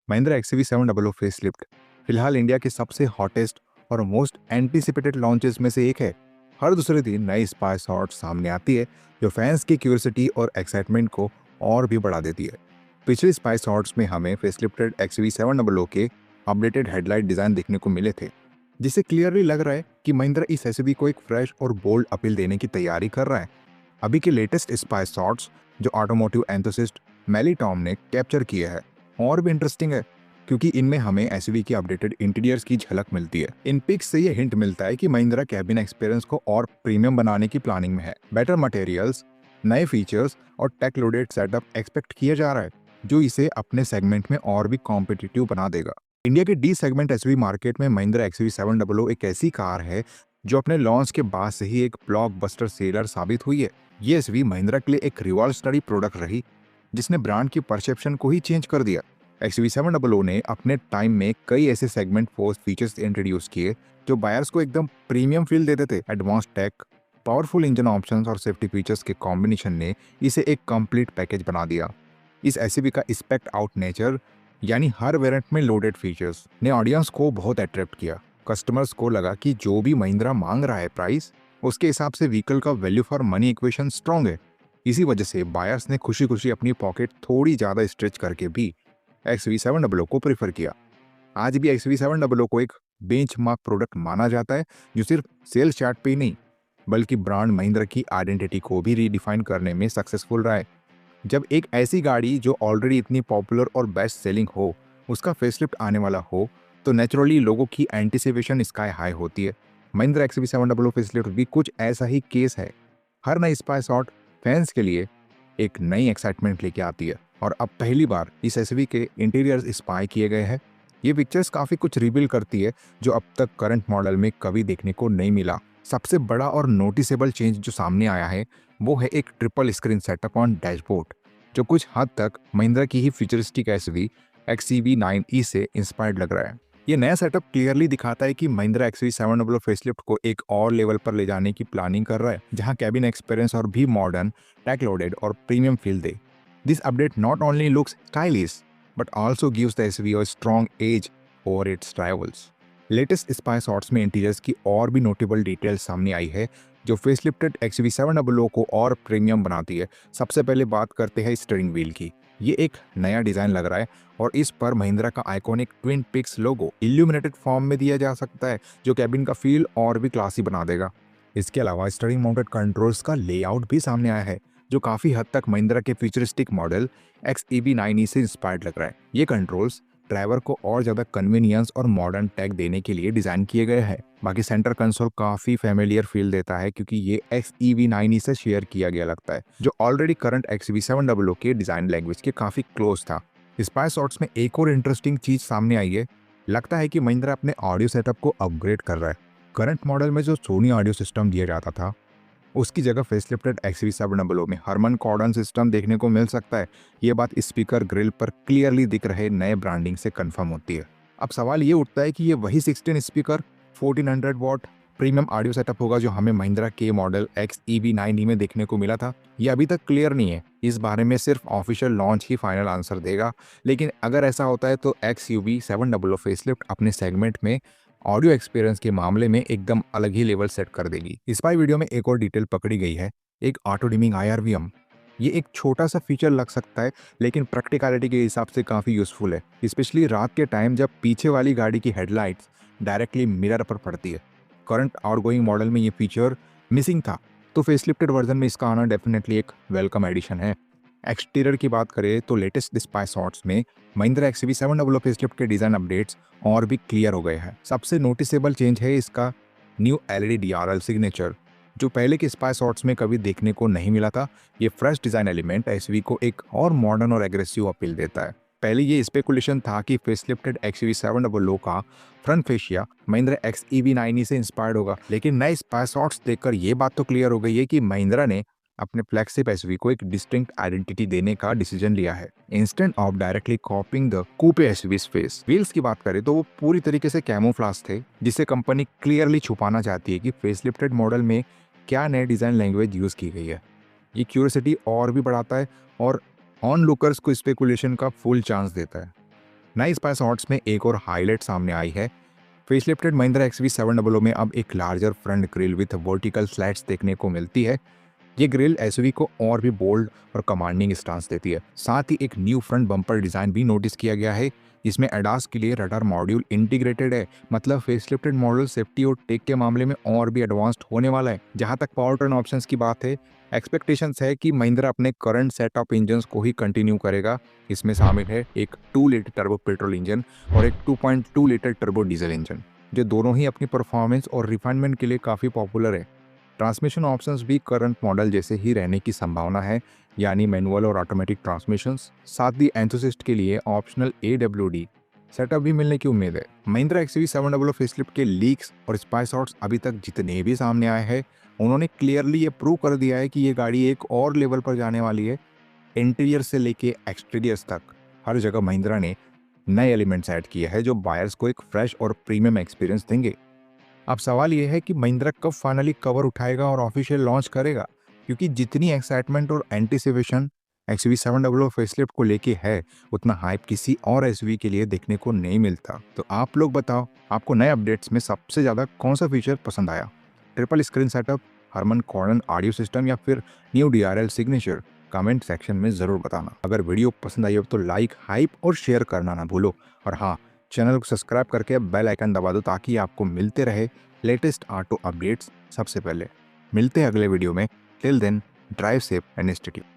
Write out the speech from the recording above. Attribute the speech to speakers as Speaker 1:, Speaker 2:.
Speaker 1: Mahindra XUV 700 facelift फिलहाल India के सबसे हॉटेस्ट और मोस्ट एंटीसिपेटेड लॉन्चेस में से एक है। हर दूसरे दिन नई स्पाई शॉट सामने आती है जो फैंस की क्यूरियोसिटी और एक्साइटमेंट को और भी बढ़ा देती है। पिछले स्पाई शॉट्स में हमें फेसलिफ्टेड एक्सयूवी 700 के अपडेटेड हेडलाइट डिजाइन देखने को मिले थे, जिससे क्लियरली लग रहा है कि महिंद्रा इस एसयूवी को एक फ्रेश और बोल्ड अपील देने की तैयारी कर रहा है। अभी के लेटेस्ट स्पाई शॉट्स जो ऑटोमोटिव एंथुसिस्ट मैली टॉम ने कैप्चर किए हैं और भी इंटरेस्टिंग है, क्योंकि इनमें हमें एसयूवी की अपडेटेड इंटीरियर्स की झलक मिलती है। इन पिक्स से ये हिंट मिलता है कि महिंद्रा कैबिन एक्सपीरियंस को और प्रीमियम बनाने की प्लानिंग में है। बेटर मटेरियल्स, नए फीचर्स और टेक लोडेड सेटअप एक्सपेक्ट किया जा रहा है, जो इसे अपने सेगमेंट में और भी कॉम्पिटिटिव बना देगा। इंडिया के डी सेगमेंट एसयूवी मार्केट में महिंद्रा एक्सयूवी 700 एक ऐसी कार है जो अपने लॉन्च के बाद से ही एक ब्लॉकबस्टर सेलर साबित हुई है। ये एसयूवी महिंद्रा के लिए एक रिवॉल्यूशनरी प्रोडक्ट रही, जिसने ब्रांड की परसेप्शन को ही चेंज कर दिया। एक्सयूवी 700 ने अपने टाइम में कई ऐसे सेगमेंट फोर्स फीचर्स इंट्रोड्यूस किए जो बायर्स को एकदम प्रीमियम फील देते थे। Advance tech, powerful engine options और सेफ्टी फीचर्स के कॉम्बिनेशन ने इसे एक कंप्लीट पैकेज बना दिया। इस एसयूवी का स्पेक्ट आउट नेचर, यानी हर वेरिएंट में लोडेड फीचर्स, ने ऑडियंस को बहुत अट्रैक्ट किया। कस्टमर्स को लगा कि जो भी महिंद्रा मांग रहा है प्राइस, उसके हिसाब से व्हीकल का value for money equation strong है। इसी वजह से बायर्स ने खुशी खुशी अपनी पॉकेट थोड़ी ज़्यादा स्ट्रेच करके भी एक्सयूवी 700 को प्रेफर किया। आज भी एक्सयूवी 700 को एक बेंचमार्क प्रोडक्ट माना जाता है, जो सिर्फ सेल्स चार्ट पे ही नहीं बल्कि ब्रांड महिंद्रा की आइडेंटिटी को भी रीडिफाइन करने में सक्सेसफुल रहा है। जब एक ऐसी गाड़ी जो ऑलरेडी इतनी पॉपुलर और बेस्ट सेलिंग हो, उसका फेसलिफ्ट आने वाला हो, तो नेचुरली लोगों की एंटिसिपेशन स्काई हाई होती है। महिंद्रा एक्सयूवी 700 फेसलिफ्ट भी कुछ ऐसा ही केस है। हर नई स्पाई शॉट फैंस के लिए एक नई एक्साइटमेंट लेके आती है, और अब पहली बार इस एसयूवी के इंटीरियर्स स्पाई किए गए हैं। ये पिक्चर्स काफ़ी कुछ रिवील करती है जो अब तक करंट मॉडल में कभी देखने को नहीं मिला। सबसे बड़ा और नोटिसेबल चेंज जो सामने आया है वो है एक triple screen setup on dashboard, जो कुछ हद तक महिंद्रा की ही फ्यूचरिस्टिक एसयूवी XEV 9e से इंस्पायर्ड लग रहा है। ये नया सेटअप क्लियरली दिखाता है कि महिंद्रा एक्सयूवी 700 फेसलिफ्ट को एक और लेवल पर ले जाने की प्लानिंग कर रहा है, जहां कैबिन एक्सपीरियंस और भी मॉडर्न, टेक लोडेड और प्रीमियम फील दे। This update not only looks stylish but also gives the SUV a strong edge over its rivals. Latest spy shots में इंटीरियर्स की और भी नोटेबल डिटेल्स सामने आई है जो फेसलिफ्टेड एक्सयूवी 700 को और प्रीमियम बनाती है। सबसे पहले बात करते हैं स्टीयरिंग व्हील की। ये एक नया डिजाइन लग रहा है और इस पर महिंद्रा का आइकॉनिक ट्विन पिक्स लोगो इल्यूमिनेटेड फॉर्म में दिया जा सकता है, जो कैबिन का फील और भी क्लासी बना देगा। इसके अलावा स्टीयरिंग माउंटेड कंट्रोल्स का लेआउट भी सामने आया है, जो काफी हद तक महिंद्रा के फ्यूचरिस्टिक मॉडल XEV 9e से इंस्पायर्ड लग रहा है। ये कंट्रोल्स ड्राइवर को और ज़्यादा कन्वीनियंस और मॉडर्न टेक देने के लिए डिज़ाइन किए गए हैं। बाकी सेंटर कंसोल काफ़ी फैमिलियर फील देता है, क्योंकि ये XEV 9e से शेयर किया गया लगता है, जो ऑलरेडी करंट XEV 700 के डिज़ाइन लैंग्वेज के काफ़ी क्लोज था। स्पाई शॉट्स में एक और इंटरेस्टिंग चीज़ सामने आई है। लगता है कि महिंद्रा अपने ऑडियो सेटअप को अपग्रेड कर रहा है। करंट मॉडल में जो सोनी ऑडियो सिस्टम दिया जाता था, उसकी जगह फेसलिफ्टेड XEV 700 में हरमन कॉर्डन सिस्टम देखने को मिल सकता है। ये बात स्पीकर ग्रिल पर क्लियरली दिख रहे नए ब्रांडिंग से कंफर्म होती है। अब सवाल ये उठता है कि ये वही 16 speaker 1400 what premium audio setup होगा जो हमें महिंद्रा के मॉडल XEV 9e में देखने को मिला था। ये अभी तक क्लियर नहीं है। इस बारे में सिर्फ ऑफिशियल लॉन्च ही फाइनल आंसर देगा, लेकिन अगर ऐसा होता है तो XUV 700 फेसलिफ्ट अपने सेगमेंट में ऑडियो एक्सपीरियंस के मामले में एकदम अलग ही लेवल सेट कर देगी। स्पाई वीडियो में एक और डिटेल पकड़ी गई है, एक ऑटो डिमिंग IRVM। ये एक छोटा सा फीचर लग सकता है, लेकिन प्रैक्टिकलिटी के हिसाब से काफ़ी यूजफुल है, स्पेशली रात के टाइम जब पीछे वाली गाड़ी की हेडलाइट्स डायरेक्टली मिरर पर पड़ती है। करंट आउटगोइंग मॉडल में ये फीचर मिसिंग था, तो फेसलिफ्टेड वर्जन में इसका आना डेफिनेटली एक वेलकम एडिशन है। एक्सटीरियर की बात करें तो लेटेस्ट स्पाई शॉट्स में महिंद्रा XUV 700 फेसलिफ्ट के डिज़ाइन अपडेट्स और भी क्लियर हो गए हैं। सबसे नोटिसेबल चेंज है इसका न्यू LED DRL सिग्नेचर, जो पहले के स्पाई शॉट्स में कभी देखने को नहीं मिला था। ये फ्रेश डिज़ाइन एलिमेंट एसयूवी को एक और मॉडर्न और एग्रेसिव अपील देता है। पहले ये स्पेकुलेशन था कि फेसलिफ्टेड XUV 700 का front fascia Mahindra XEV 9e से इंस्पायर्ड होगा, लेकिन नए स्पाई शॉट्स देखकर ये बात तो क्लियर हो गई है कि महिंद्रा ने अपने फ्लैगशिप एसयूवी को एक डिस्टिंक्ट आइडेंटिटी देने का डिसीजन लिया है, instant of directly copying the coupe SUV face. Wheels की बात करें तो वो पूरी तरीके से कैमोफ्लाज थे, जिसे कंपनी क्लियरली छुपाना चाहती है कि फेसलिफ्टेड मॉडल में क्या नए डिजाइन लैंग्वेज यूज की गई है। ये क्यूरियोसिटी और भी बढ़ाता है और ऑन लुकर्स को स्पेकुलेशन का फुल चांस देता है। नए स्पाइस हॉट्स में एक और हाईलाइट सामने आई है। फेसलिफ्टेड महिंद्रा XV700 में अब एक larger front grille with vertical slats देखने को मिलती है। ये ग्रिल एसयूवी को और भी बोल्ड और कमांडिंग स्टांस देती है। साथ ही एक न्यू फ्रंट बम्पर डिजाइन भी नोटिस किया गया है। इसमें एडास के लिए रडार मॉड्यूल इंटीग्रेटेड है, मतलब फेसलिफ्टेड मॉडल सेफ्टी और टेक के मामले में और भी एडवांस्ड होने वाला है। जहां तक पावर ट्रेन ऑप्शंस की बात है, एक्सपेक्टेशंस है कि महिंद्रा अपने करंट सेट ऑफ इंजन को ही कंटिन्यू करेगा। इसमें शामिल है एक 2 लीटर टर्बो पेट्रोल इंजन और एक 2.2 लीटर टर्बो डीजल इंजन, जो दोनों ही अपनी परफॉर्मेंस और रिफाइनमेंट के लिए काफ़ी पॉपुलर है। ट्रांसमिशन ऑप्शंस भी करंट मॉडल जैसे ही रहने की संभावना है, यानी मैनुअल और ऑटोमेटिक ट्रांसमिशंस। साथ ही एंथुसिस्ट के लिए ऑप्शनल AWD सेटअप भी मिलने की उम्मीद है। महिंद्रा XV700 फेसलिफ्ट के लीक्स और स्पाई शॉट्स अभी तक जितने भी सामने आए हैं, उन्होंने क्लियरली ये प्रूव कर दिया है कि ये गाड़ी एक और लेवल पर जाने वाली है। इंटीरियर से लेके एक्सटीरियर्स तक हर जगह महिंद्रा ने नए एलिमेंट्स ऐड किए हैं, जो बायर्स को एक फ्रेश और प्रीमियम एक्सपीरियंस देंगे। अब सवाल यह है कि महिंद्रा कब फाइनली कवर उठाएगा और ऑफिशियल लॉन्च करेगा, क्योंकि जितनी एक्साइटमेंट और एंटीसिपेशन XV700 फेसलिफ्ट को लेके है, उतना हाइप किसी और एसयूवी के लिए देखने को नहीं मिलता। तो आप लोग बताओ, आपको नए अपडेट्स में सबसे ज़्यादा कौन सा फीचर पसंद आया? Triple screen setup, Harman कॉर्डन audio system या फिर new DRL signature? Comment section में ज़रूर बताना। अगर वीडियो पसंद आई हो तो लाइक, हाइप और शेयर करना ना भूलो। और हाँ, चैनल को सब्सक्राइब करके बेल आइकन दबा दो ताकि आपको मिलते रहे लेटेस्ट ऑटो अपडेट्स सबसे पहले। मिलते हैं अगले वीडियो में। Till then, drive safe and stay tuned.